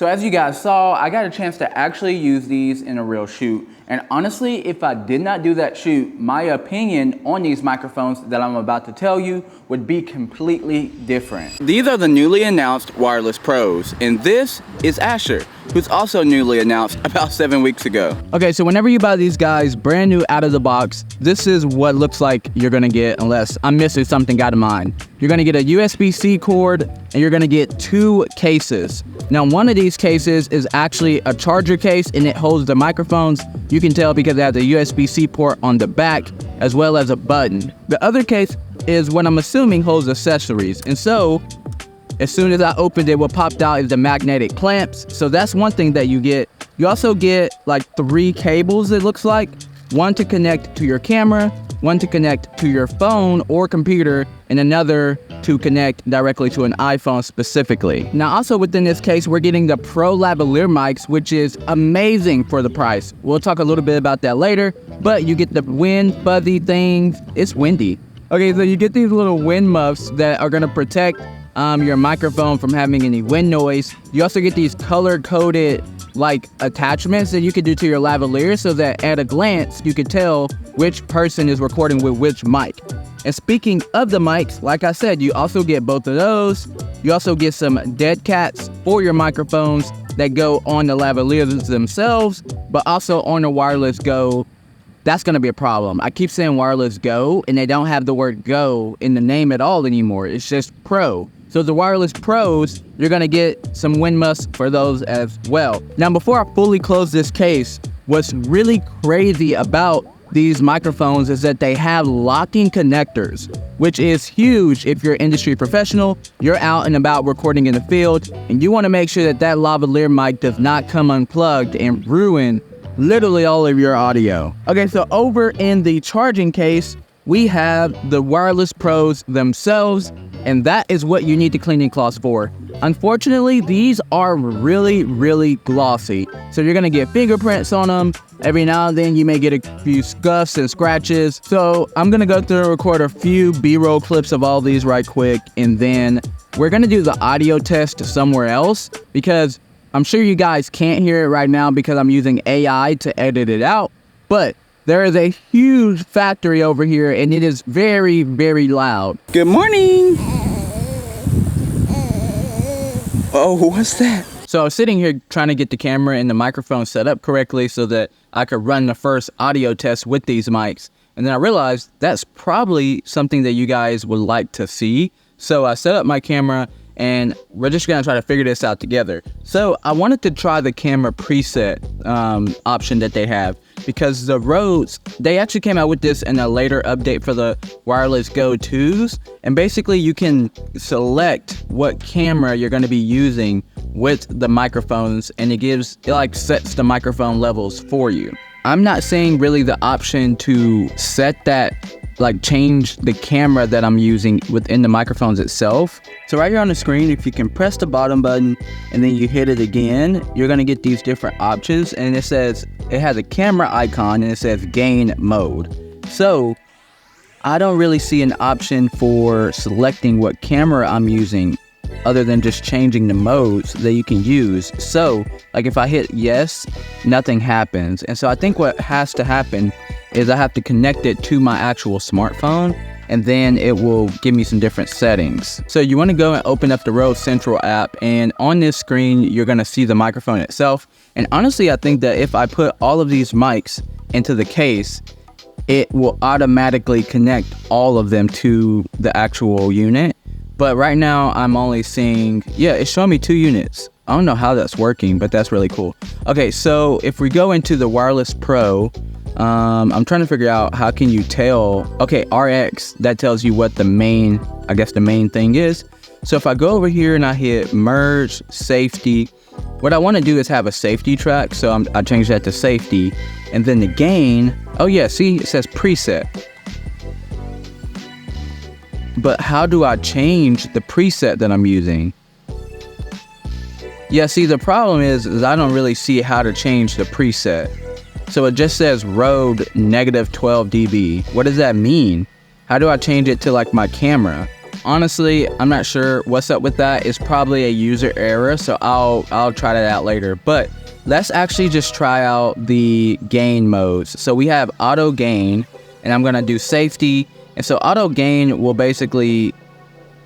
So as you guys saw, I got a chance to actually use these in a real shoot. And honestly, if I did not do that shoot, my opinion on these microphones that I'm about to tell you would be completely different. These are the newly announced Wireless Pros, and this is Asher, who's also newly announced about 7 weeks ago. Okay, so whenever you buy these guys brand new out of the box, this is what looks like you're gonna get, unless I'm missing something out of mine. You're gonna get a USB-C cord, and you're gonna get 2 cases. Now, one of these cases is actually a charger case, and it holds the microphones. You can tell because it has a USB-C port on the back, as well as a button. The other case is what I'm assuming holds accessories. And so, as soon as I opened it, what popped out is the magnetic clamps. So that's one thing that you get. You also get like 3 cables, it looks like. One to connect to your camera, one to connect to your phone or computer, and another to connect directly to an iPhone specifically. Now also within this case, we're getting the Pro Lavalier mics, which is amazing for the price. We'll talk a little bit about that later, but you get the wind fuzzy things. It's windy. Okay, so you get these little wind muffs that are gonna protect your microphone from having any wind noise. You also get these color-coded like attachments that you can do to your lavalier so that at a glance you can tell which person is recording with which mic. And speaking of the mics, like I said, you also get both of those. You also get some dead cats for your microphones that go on the lavaliers themselves, but also on the Wireless Go. That's gonna be a problem. I keep saying Wireless Go, and they don't have the word Go in the name at all anymore. It's just Pro. So the Wireless Pros, you're gonna get some wind muffs for those as well. Now, before I fully close this case, what's really crazy about these microphones is that they have locking connectors, which is huge if you're an industry professional, you're out and about recording in the field, and you wanna make sure that that lavalier mic does not come unplugged and ruin literally all of your audio. Okay, so over in the charging case, we have the Wireless Pros themselves, and that is what you need the cleaning cloths for. Unfortunately, these are really, really glossy. So you're gonna get fingerprints on them. Every now and then you may get a few scuffs and scratches. So I'm gonna go through and record a few B-roll clips of all these right quick, and then we're gonna do the audio test somewhere else, because I'm sure you guys can't hear it right now because I'm using AI to edit it out, but there is a huge factory over here, and it is very, very loud. Good morning. Oh, what's that? So I was sitting here trying to get the camera and the microphone set up correctly so that I could run the first audio test with these mics. And then I realized that's probably something that you guys would like to see. So I set up my camera, and we're just gonna try to figure this out together. So I wanted to try the camera preset option that they have, because the Rodes, they actually came out with this in a later update for the Wireless Go 2s. And basically you can select what camera you're gonna be using with the microphones, and it like sets the microphone levels for you. I'm not seeing really the option to set that, like change the camera that I'm using within the microphones itself. So right here on the screen, if you can press the bottom button and then you hit it again, you're gonna get these different options, and it has a camera icon and it says gain mode. So I don't really see an option for selecting what camera I'm using other than just changing the modes that you can use. So like if I hit yes, nothing happens. And so I think what has to happen is I have to connect it to my actual smartphone, and then it will give me some different settings. So you wanna go and open up the Rode Central app, and on this screen, you're gonna see the microphone itself. And honestly, I think that if I put all of these mics into the case, it will automatically connect all of them to the actual unit. But right now I'm only seeing, yeah, it's showing me 2 units. I don't know how that's working, but that's really cool. Okay, so if we go into the Wireless Pro, I'm trying to figure out how can you tell. Okay, RX, that tells you what the main thing is. So if I go over here and I hit merge safety, what I want to do is have a safety track. So I change that to safety, and then the gain. Oh yeah, see, it says preset. But how do I change the preset that I'm using? Yeah, see, the problem is I don't really see how to change the preset. So it just says Rode -12 dB. What does that mean? How do I change it to like my camera? honestly, I'm not sure what's up with that. It's probably a user error, so I'll try that out later. But let's actually just try out the gain modes. So we have auto gain, and I'm gonna do safety. And so auto gain will basically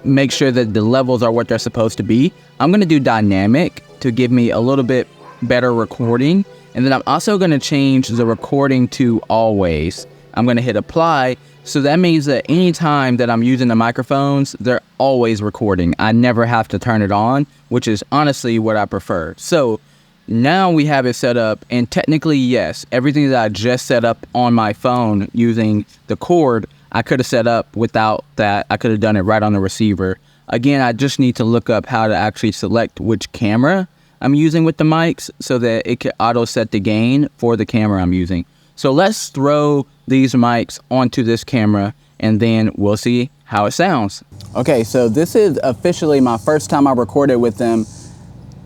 make sure that the levels are what they're supposed to be. I'm gonna do dynamic to give me a little bit better recording. And then I'm also gonna change the recording to always. I'm gonna hit apply. So that means that anytime that I'm using the microphones, they're always recording. I never have to turn it on, which is honestly what I prefer. So now we have it set up, and technically, yes, everything that I just set up on my phone using the cord, I could have set up without that. I could have done it right on the receiver. Again, I just need to look up how to actually select which camera I'm using with the mics so that it can auto set the gain for the camera I'm using. So let's throw these mics onto this camera and then we'll see how it sounds. Okay, so this is officially my first time I recorded with them.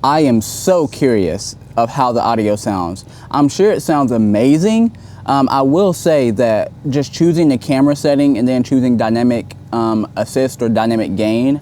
I am so curious of how the audio sounds. I'm sure it sounds amazing. I will say that just choosing the camera setting and then choosing dynamic assist or dynamic gain,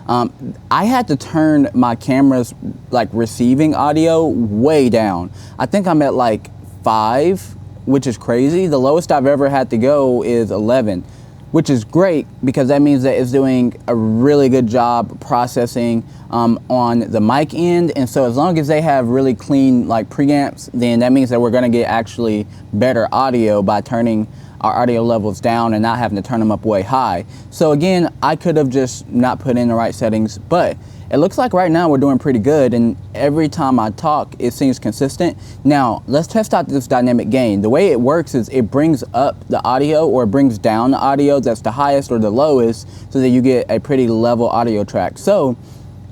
I had to turn my camera's like receiving audio way down. I think I'm at like 5, which is crazy. The lowest I've ever had to go is 11, which is great because that means that it's doing a really good job processing on the mic end. And so as long as they have really clean like preamps, then that means that we're gonna get actually better audio by turning our audio levels down and not having to turn them up way high. So again, I could have just not put in the right settings, but it looks like right now we're doing pretty good, and every time I talk, it seems consistent. Now, let's test out this dynamic gain. The way it works is it brings up the audio or it brings down the audio that's the highest or the lowest so that you get a pretty level audio track. So,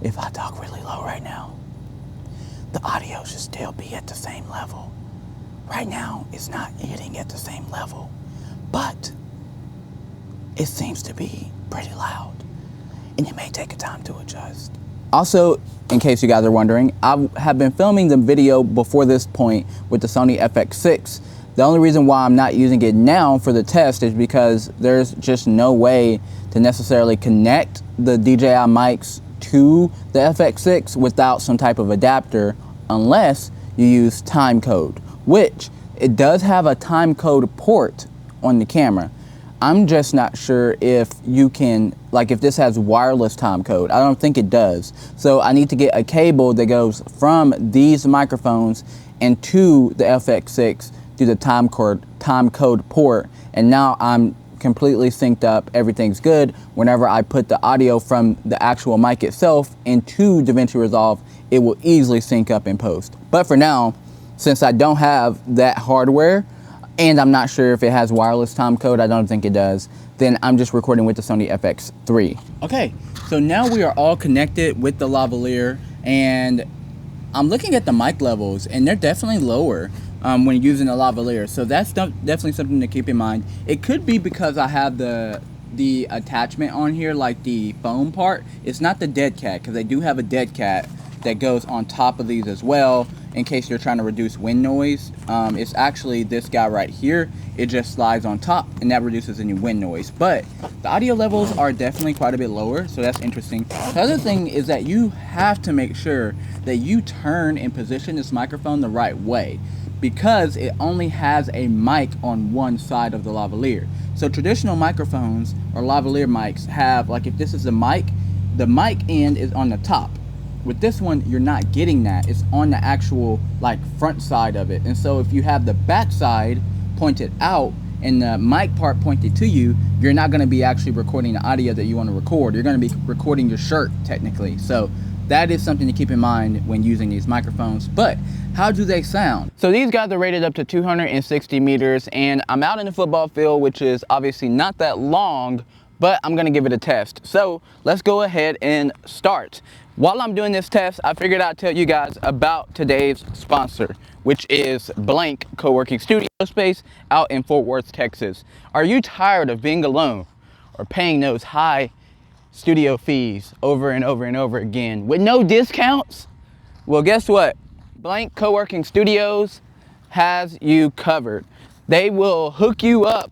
if I talk really low right now, the audio should still be at the same level. Right now, it's not hitting at the same level, but it seems to be pretty loud, and it may take a time to adjust. Also, in case you guys are wondering, I have been filming the video before this point with the Sony FX6. The only reason why I'm not using it now for the test is because there's just no way to necessarily connect the DJI mics to the FX6 without some type of adapter unless you use Timecode, which it does have a Timecode port on the camera. I'm just not sure if you can, like if this has wireless timecode. I don't think it does. So I need to get a cable that goes from these microphones and to the FX6 through the timecode port. And now I'm completely synced up. Everything's good. Whenever I put the audio from the actual mic itself into DaVinci Resolve, it will easily sync up in post. But for now, since I don't have that hardware, and I'm not sure if it has wireless timecode, I don't think it does, then I'm just recording with the Sony FX3. Okay, so now we are all connected with the Lavalier, and I'm looking at the mic levels, and they're definitely lower when using the Lavalier. So that's definitely something to keep in mind. It could be because I have the attachment on here, like the foam part. It's not the dead cat, because they do have a dead cat that goes on top of these as well in case you're trying to reduce wind noise. It's actually this guy right here. It just slides on top and that reduces any wind noise. But the audio levels are definitely quite a bit lower, so that's interesting. The other thing is that you have to make sure that you turn and position this microphone the right way because it only has a mic on one side of the lavalier. So traditional microphones or lavalier mics have, like if this is the mic end is on the top. With this one, you're not getting that. It's on the actual like front side of it. And so if you have the back side pointed out and the mic part pointed to you, you're not gonna be actually recording the audio that you wanna record. You're gonna be recording your shirt technically. So that is something to keep in mind when using these microphones. But how do they sound? So these guys are rated up to 260 meters, and I'm out in the football field, which is obviously not that long, but I'm gonna give it a test. So let's go ahead and start. While I'm doing this test, I figured I'd tell you guys about today's sponsor, which is Blank Co-working Studio Space out in Fort Worth, Texas. Are you tired of being alone or paying those high studio fees over and over and over again with no discounts? Well, guess what? Blank Co-working Studios has you covered. They will hook you up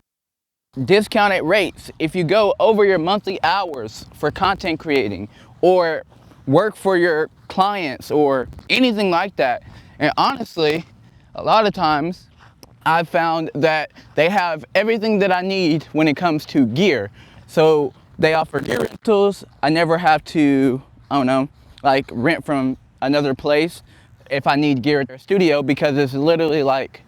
discounted rates if you go over your monthly hours for content creating or work for your clients or anything like that. And honestly, a lot of times I've found that they have everything that I need when it comes to gear. So they offer gear rentals. I never have to, I don't know, like rent from another place if I need gear at their studio, because it's literally like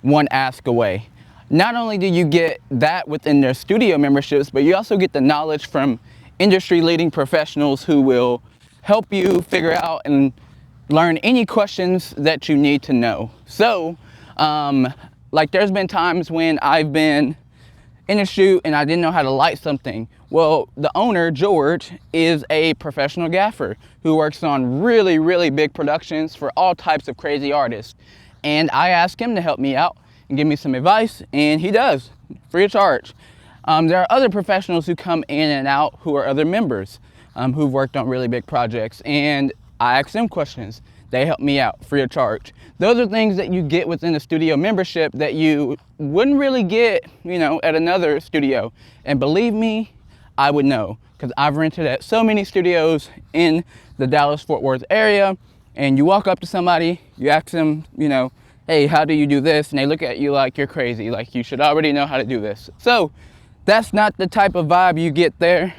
one ask away. Not only do you get that within their studio memberships, but you also get the knowledge from industry leading professionals who will help you figure out and learn any questions that you need to know. So, like there's been times when I've been in a shoot and I didn't know how to light something. Well, the owner, George, is a professional gaffer who works on really, really big productions for all types of crazy artists. And I asked him to help me out and give me some advice, and he does, free of charge. There are other professionals who come in and out who are other members who've worked on really big projects, and I ask them questions. They help me out free of charge. Those are things that you get within a studio membership that you wouldn't really get, you know, at another studio. And believe me, I would know, because I've rented at so many studios in the Dallas-Fort Worth area, and you walk up to somebody, you ask them, you know, hey, how do you do this? And they look at you like you're crazy, like you should already know how to do this. So that's not the type of vibe you get there.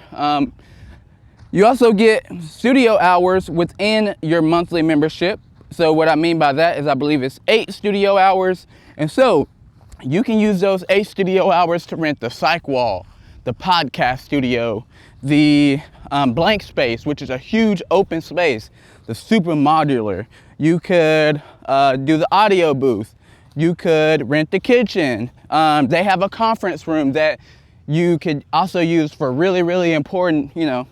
You also get studio hours within your monthly membership. So what I mean by that is I believe it's 8 studio hours. And so you can use those 8 studio hours to rent the psych wall, the podcast studio, the blank space, which is a huge open space, the super modular. You could do the audio booth. You could rent the kitchen. They have a conference room that you could also use for really, really important, you know,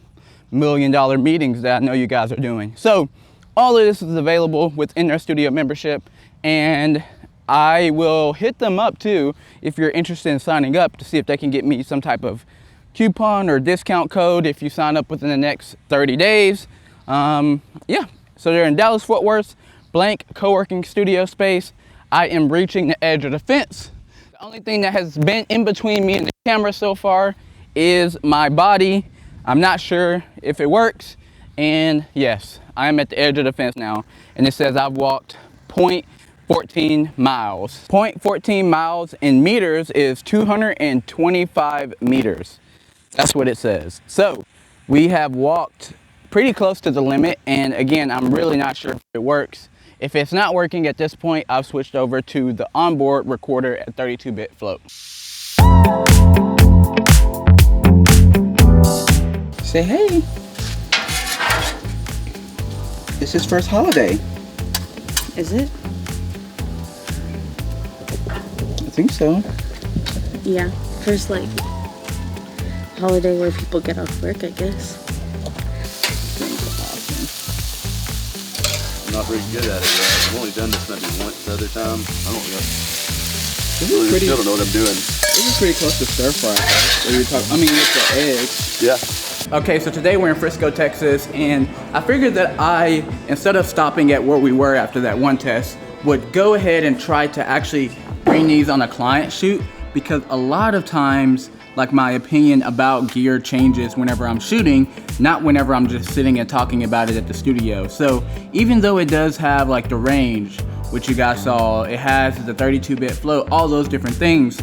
$1 million meetings that I know you guys are doing. So all of this is available within their studio membership, and I will hit them up too if you're interested in signing up to see if they can get me some type of coupon or discount code if you sign up within the next 30 days. Yeah, so they're in Dallas-Fort Worth, blank co-working studio space. I am reaching the edge of the fence. The only thing that has been in between me and the camera so far is my body. I'm not sure if it works, and yes, I am at the edge of the fence now, and it says I've walked 0.14 miles. 0.14 miles in meters is 225 meters. That's what it says. So we have walked pretty close to the limit, and again, I'm really not sure if it works. If it's not working at this point, I've switched over to the onboard recorder at 32-bit float. Say hey. It's his first holiday. Is it? I think so. Yeah, first like holiday where people get off work, I guess. I'm not very good at it yet. I've only done this maybe once the other time. I don't know. Still don't know what I'm doing. This is pretty close to stir fry. I mean, with the eggs. Yeah. Okay, so today we're in Frisco, Texas, and I figured that I, instead of stopping at where we were after that one test, would go ahead and try to actually bring these on a client shoot, because a lot of times, like, my opinion about gear changes whenever I'm shooting, not whenever I'm just sitting and talking about it at the studio. So even though it does have like the range, which you guys saw, it has the 32-bit float, all those different things,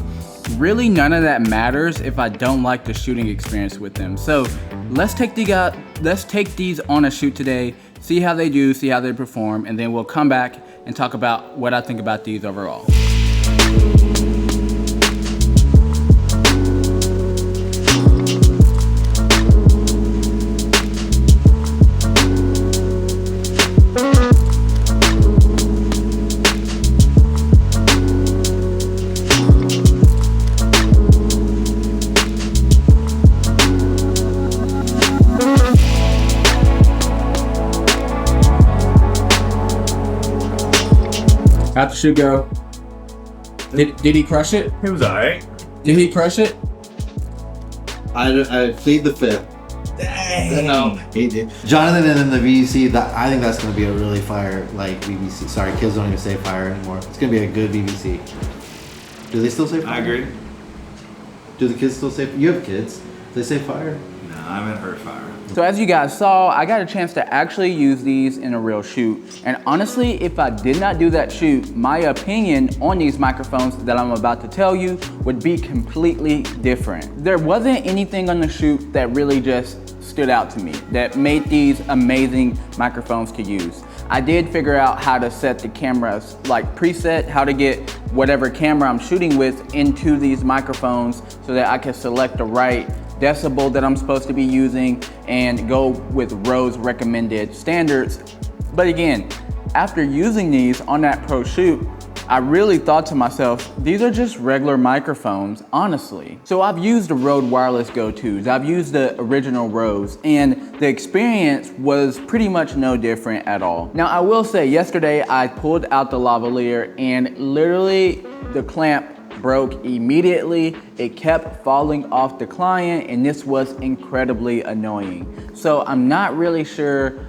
really none of that matters if I don't like the shooting experience with them. So let's take these on a shoot today, see how they do, see how they perform, and then we'll come back and talk about what I think about these overall. How'd the shoot go? Did he crush it? It was alright. Did he crush it? I plead the fifth. Dang. No, he did. Jonathan and then the VVC. I think that's going to be a really fire, like VVC. Sorry, kids don't even say fire anymore. It's going to be a good VVC. Do they still say fire? I agree. Do the kids still say, you have kids, they say fire? No, I haven't heard fire. So as you guys saw, I got a chance to actually use these in a real shoot. And honestly, if I did not do that shoot, my opinion on these microphones that I'm about to tell you would be completely different. There wasn't anything on the shoot that really just stood out to me that made these amazing microphones to use. I did figure out how to set the cameras, like preset, how to get whatever camera I'm shooting with into these microphones so that I can select the right decibel that I'm supposed to be using and go with Rode's recommended standards. But again, after using these on that pro shoot, I really thought to myself, these are just regular microphones, honestly. So I've used the Rode wireless go-tos, I've used the original Rodes, and the experience was pretty much no different at all. Now I will say, yesterday I pulled out the lavalier and literally the clamp broke immediately. It kept falling off the client and this was incredibly annoying. So I'm not really sure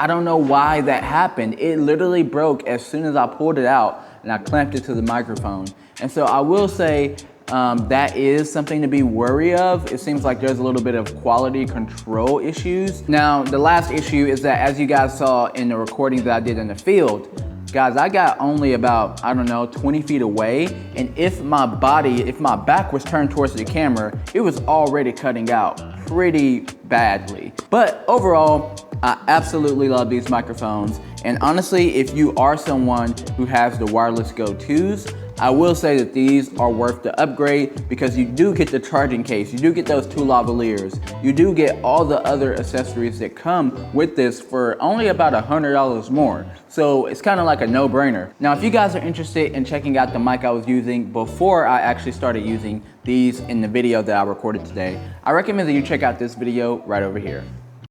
I don't know why that happened. It literally broke as soon as I pulled it out and I clamped it to the microphone. And so I will say that is something to be wary of. It seems like there's a little bit of quality control issues. Now, the last issue is that, as you guys saw in the recordings that I did in the field, guys, I got only about, I don't know, 20 feet away. And if my back was turned towards the camera, it was already cutting out pretty badly. But overall, I absolutely love these microphones. And honestly, if you are someone who has the wireless go-tos, I will say that these are worth the upgrade because you do get the charging case, you do get those 2 lavaliers, you do get all the other accessories that come with this for only about $100 more. So it's kind of like a no-brainer. Now, if you guys are interested in checking out the mic I was using before I actually started using these in the video that I recorded today, I recommend that you check out this video right over here.